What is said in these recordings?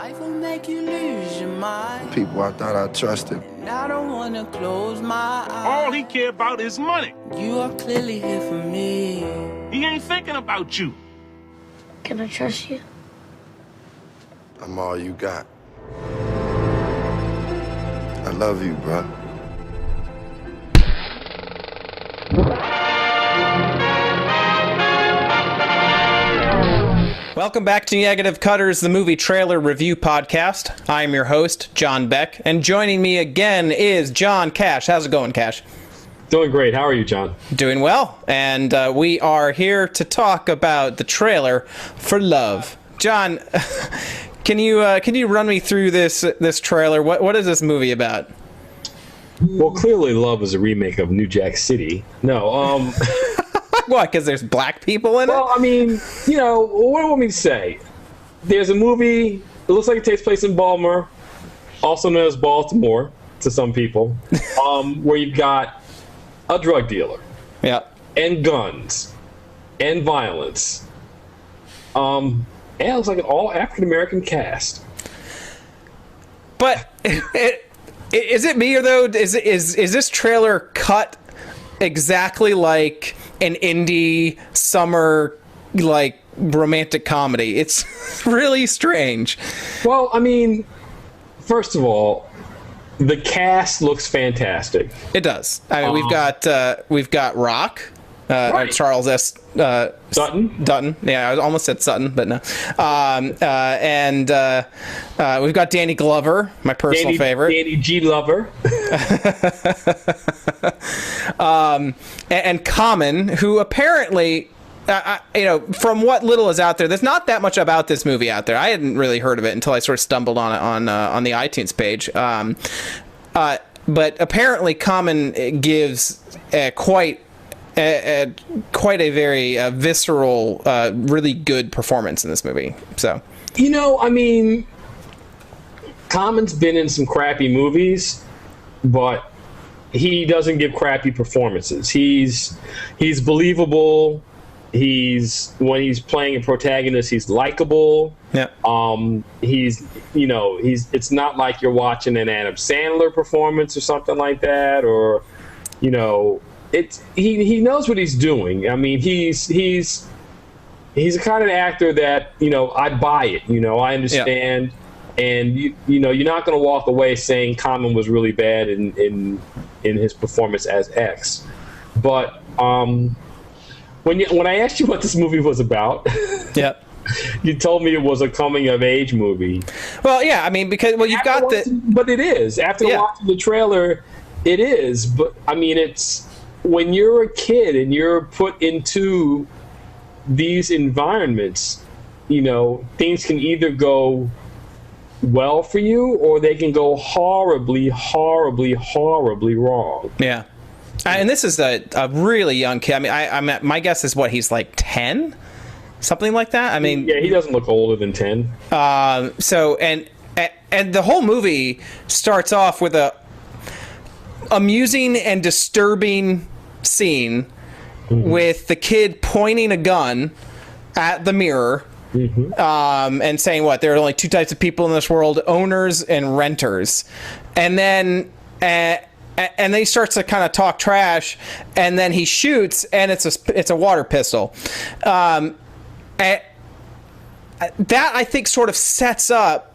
Life will make you lose your mind. People I thought I trusted. And I don't wanna close my eyes. All he care about is money. You are clearly here for me. He ain't thinking about you. Can I trust you? I'm all you got. I love you, bro. Welcome back to Negative Cutters, the movie trailer review podcast. I'm your host, John Beck, and joining me again is John Cash. How's it going, Cash? Doing great. How are you, John? Doing well, and we are here to talk about the trailer for Love. John, can you run me through this trailer? What is this movie about? Well, clearly, Love is a remake of New Jack City. No, What? Because there's black people in it? Well, I mean, what do you want me to say? There's a movie. It looks like it takes place in Baltimore, also known as Baltimore to some people, where you've got a drug dealer, Yeah. and guns, and violence. And it looks like an all African American cast. But is it me, or though is this trailer cut exactly like an indie summer romantic comedy? It's really strange. Well, I mean, first of all, the cast looks fantastic. It does. I mean, we've got Rock, Right. Charles S. Dutton. Yeah, I almost said Sutton, but no. And we've got Danny Glover, my personal favorite. Danny G. Lover. And Common, who apparently, from what little is out there, there's not that much about this movie out there. I hadn't really heard of it until I sort of stumbled on it on the iTunes page. But apparently, Common gives quite a very visceral, really good performance in this movie. So, I mean, Common's been in some crappy movies, but he doesn't give crappy performances. He's believable. When he's playing a protagonist, he's likable. yeah. It's not like you're watching an Adam Sandler performance or something like that, or he knows what he's doing. I mean, he's the kind of actor that I buy it. I understand, and you're not going to walk away saying Common was really bad in his performance as X. But when I asked you what this movie was about, Yeah. you told me it was a coming of age movie. Well, yeah. I mean, But it is. After watching the trailer, it is. But I mean, it's when you're a kid and you're put into these environments, things can either go well for you or they can go horribly, horribly, horribly wrong. Yeah. And this is a really young kid. I mean, my guess is he's like 10, something like that. I mean, yeah, he doesn't look older than 10. So and the whole movie starts off with a amusing and disturbing scene with the kid pointing a gun at the mirror. And saying there are only two types of people in this world: owners and renters. And then he starts to kind of talk trash, and then he shoots, and it's a water pistol. That I think sort of sets up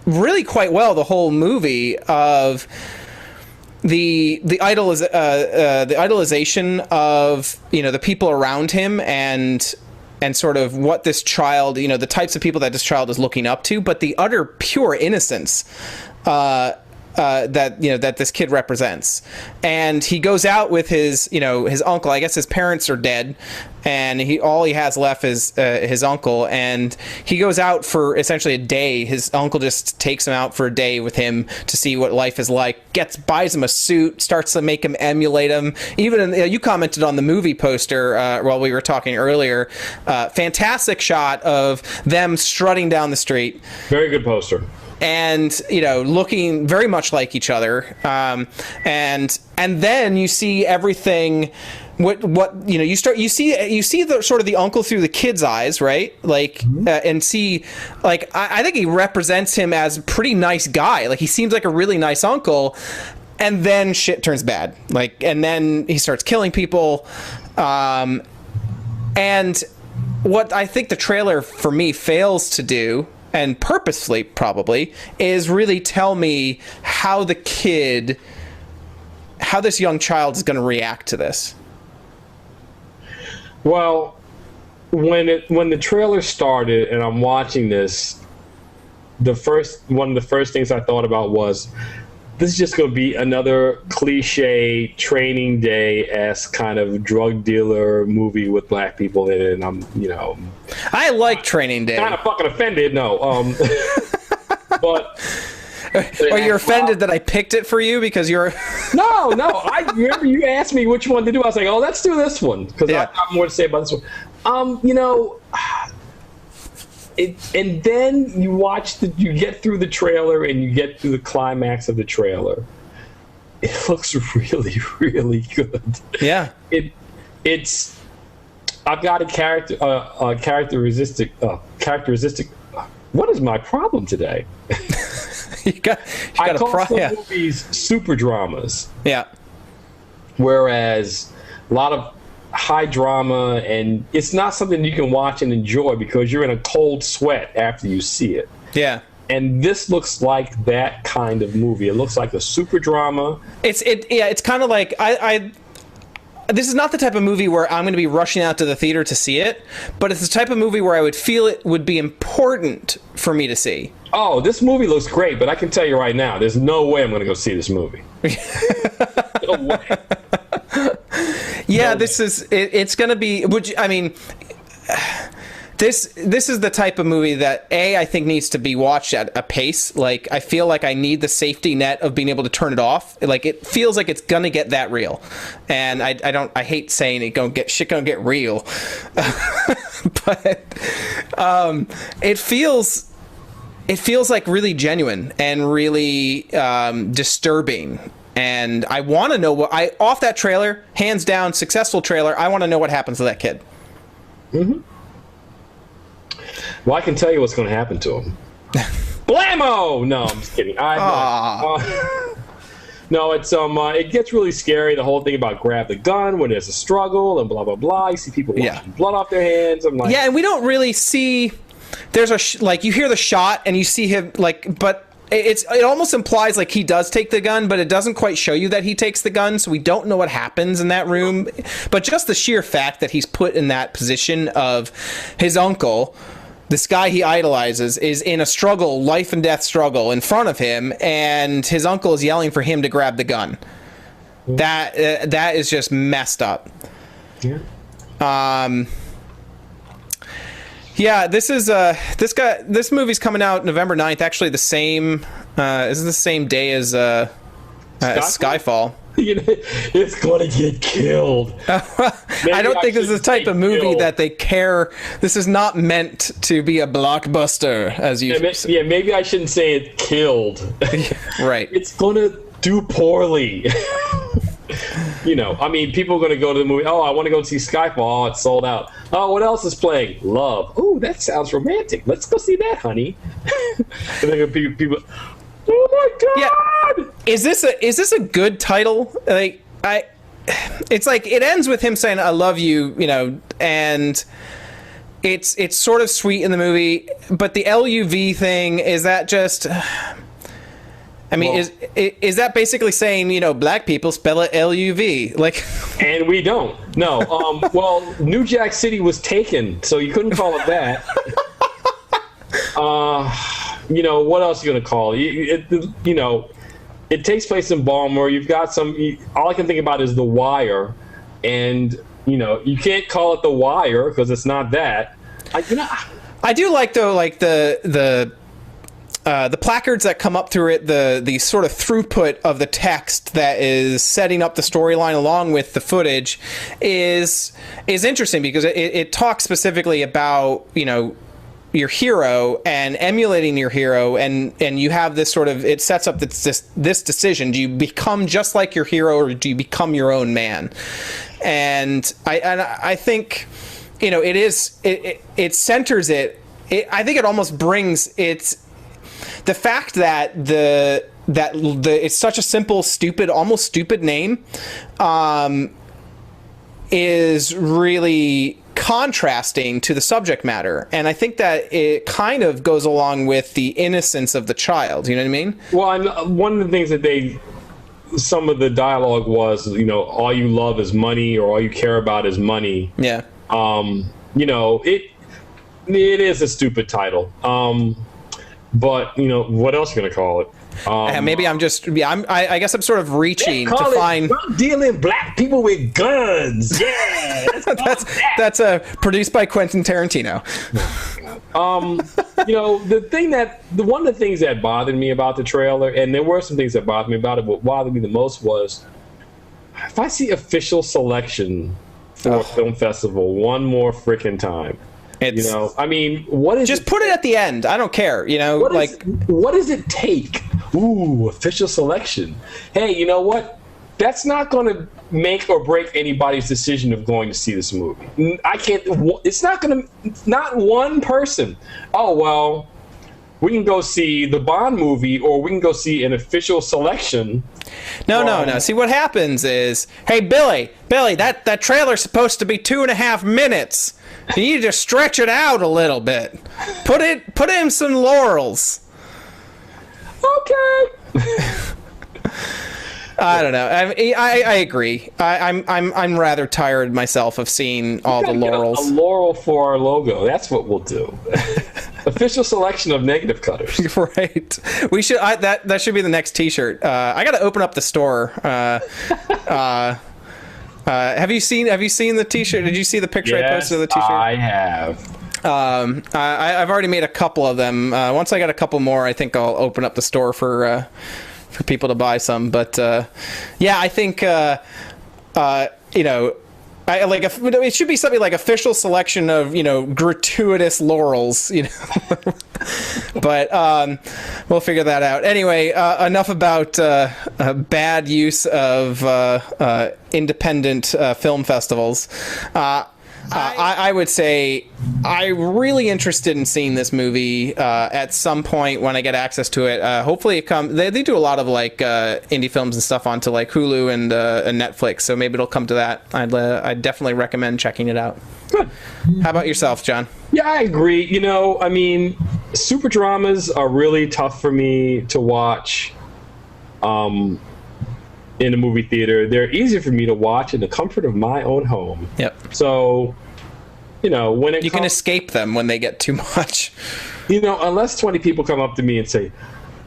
really quite well the whole movie of the idolization of the people around him and sort of what this child, the types of people that this child is looking up to, but the utter pure innocence that this kid represents. And he goes out with his uncle. I guess his parents are dead, and all he has left is his uncle. And he goes out for essentially a day. His uncle just takes him out for a day with him to see what life is like. Buys him a suit, starts to make him emulate him. Even you commented on the movie poster while we were talking earlier. Fantastic shot of them strutting down the street. Very good poster. And looking very much like each other, and then you see everything what you see the sort of the uncle through the kid's eyes, right? Like and see, like I think he represents him as a pretty nice guy. Like he seems like a really nice uncle, and then shit turns bad. Like, and then he starts killing people, and what I think the trailer for me fails to do, and purposefully probably, is really tell me how this young child is going to react to this. Well, when the trailer started and I'm watching this, one of the first things I thought about was, this is just going to be another cliche Training Day-esque kind of drug dealer movie with black people in it, and I like Training Day. Kind of fucking offended, no. But are you offended that I picked it for you because you're? No. I remember you asked me which one to do. I was like, oh, let's do this one because I've got more to say about this one. And then you get through the trailer and you get through the climax of the trailer. It looks really, really good. Yeah. It's. I've got a characteristic. What is my problem today? I call some movies super dramas. Yeah. Whereas a lot of high drama, and it's not something you can watch and enjoy because you're in a cold sweat after you see it. Yeah. And this looks like that kind of movie. It looks like a super drama. It's kind of like this is not the type of movie where I'm going to be rushing out to the theater to see it, but it's the type of movie where I would feel it would be important for me to see. Oh, this movie looks great, but I can tell you right now, there's no way I'm going to go see this movie. No way. Yeah, it's going to be, this is the type of movie that I think needs to be watched at a pace. Like, I feel like I need the safety net of being able to turn it off. Like, it feels like it's going to get that real. And I hate saying it, shit gonna get real. But it feels like really genuine and really disturbing. And I want to know off that trailer, hands down, successful trailer, I want to know what happens to that kid. Mm-hmm. Well, I can tell you what's going to happen to him. Blammo! No, I'm just kidding. No, it's it gets really scary. The whole thing about grab the gun when there's a struggle and blah blah blah. You see people washing blood off their hands. I'm like, yeah, and we don't really see. There's you hear the shot and you see him but it almost implies like he does take the gun, but it doesn't quite show you that he takes the gun, so we don't know what happens in that room. But just the sheer fact that he's put in that position of his uncle, this guy he idolizes, is in a struggle, life and death struggle in front of him, and his uncle is yelling for him to grab the gun. That is just messed up. Yeah. Yeah, this movie's coming out November 9th, actually the same day as Skyfall. It's gonna get killed. I don't think this is the type of movie that they care. This is not meant to be a blockbuster, as you yeah, maybe I shouldn't say it killed. Right. It's gonna do poorly. People are going to go to the movie. Oh, I want to go see Skyfall. Oh, it's sold out. Oh, what else is playing? Love. Oh, that sounds romantic. Let's go see that, honey. And then people, oh my God! Yeah. Is this a good title? It's like it ends with him saying "I love you," and it's sort of sweet in the movie. But the LUV thing, is that just? Is that basically saying, black people spell it LUV? And we don't. No. Well, New Jack City was taken, so you couldn't call it that. What else are you going to call it? It takes place in Baltimore. You've got all I can think about is The Wire. And, you can't call it The Wire because it's not that. I do like, though, the placards that come up through it, the sort of throughput of the text that is setting up the storyline along with the footage is interesting because it talks specifically about your hero and emulating your hero, and you have this sort of, it sets up this decision: do you become just like your hero, or do you become your own man? And I think, you know, it centers it. I think it almost brings the fact that it's such a simple, stupid, almost stupid name, is really contrasting to the subject matter, and I think that it kind of goes along with the innocence of the child. You know what I mean? Well, and one of the things that some of the dialogue was, you know, all you love is money, or all you care about is money. Yeah. You know, it is a stupid title. But you know, what else are you gonna call it? Maybe I'm just, I guess I'm sort of reaching to find drug dealing black people with guns. Yeah, that's produced by Quentin Tarantino. You know, one of the things that bothered me about the trailer, and there were some things that bothered me about it, but what bothered me the most was, if I see official selection for a film festival one more freaking time. You know, I mean, what is just put it at the end? I don't care. You know, what does it take? Ooh, official selection. Hey, you know what? That's not going to make or break anybody's decision of going to see this movie. I can't. It's not going to. Not one person. Oh well, we can go see the Bond movie, or we can go see an official selection. No. See, what happens is, hey, Billy, that trailer's supposed to be 2.5 minutes. You need to stretch it out a little bit. Put in some laurels. Okay. I don't know. I agree. I'm rather tired myself of seeing all the laurels. A laurel for our logo. That's what we'll do. Official selection of negative cutters. Right. We should. That should be the next T-shirt. I got to open up the store. Have you seen the T-shirt? Did you see the picture I posted of the T-shirt? I have. I've already made a couple of them. Once I got a couple more, I think I'll open up the store for people to buy some. But yeah, I think you know, it should be something like official selection of, you know, gratuitous laurels, you know. But we'll figure that out. Anyway, enough about bad use of independent film festivals. I would say I'm really interested in seeing this movie at some point when I get access to it. Hopefully it comes. They do a lot of like indie films and stuff onto like Hulu and Netflix, so maybe it'll come to that. I'd definitely recommend checking it out. Good. How about yourself, John? Yeah, I agree. You know, I mean, super dramas are really tough for me to watch in a movie theater. They're easier for me to watch in the comfort of my own home. Yep. So, you know, when you can escape them when they get too much. You know, unless 20 people come up to me and say,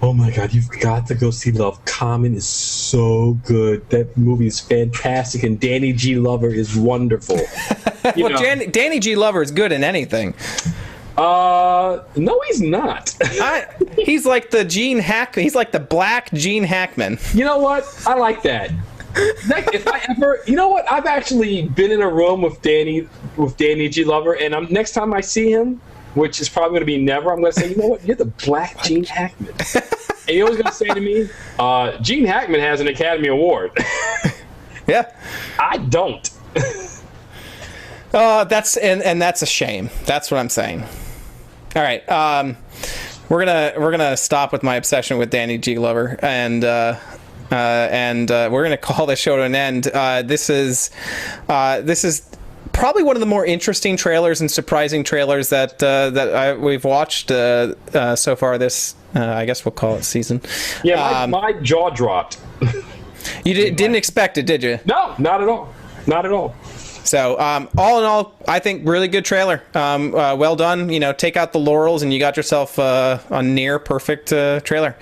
"Oh my God, you've got to go see Love. Common is so good. That movie is fantastic, and Danny G. Glover is wonderful." Well, Danny G. Glover is good in anything. No, he's not. He's like the Gene Hackman. He's like the black Gene Hackman. You know what? I like that. If I ever, you know what? I've actually been in a room with Danny G. Glover, and next time I see him, which is probably going to be never, I'm going to say, you know what? You're the black Gene Hackman. And you know what he's going to say to me? Gene Hackman has an Academy Award. Yeah. I don't. That's a shame. That's what I'm saying. All right. We're gonna stop with my obsession with Danny G. Glover, and we're gonna call the show to an end. This is probably one of the more interesting trailers and surprising trailers that we've watched so far this. I guess we'll call it season. Yeah, my jaw dropped. You didn't expect it, did you? No, not at all. Not at all. So, all in all, I think really good trailer. Well done. You know, take out the laurels and you got yourself a near perfect trailer.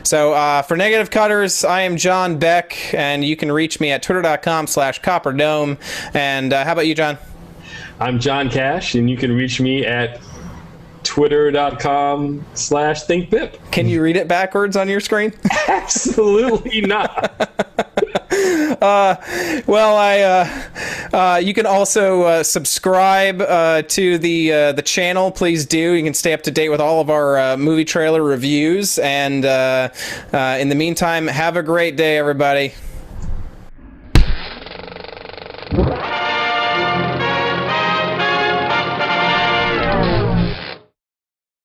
So, for Negative Cutters, I am John Beck, and you can reach me at twitter.com/copperdome. And how about you, John? I'm John Cash, and you can reach me at twitter.com/thinkbip. Can you read it backwards on your screen? Absolutely not. Well, You can also subscribe to the channel. Please do. You can stay up to date with all of our movie trailer reviews. And in the meantime, have a great day, everybody.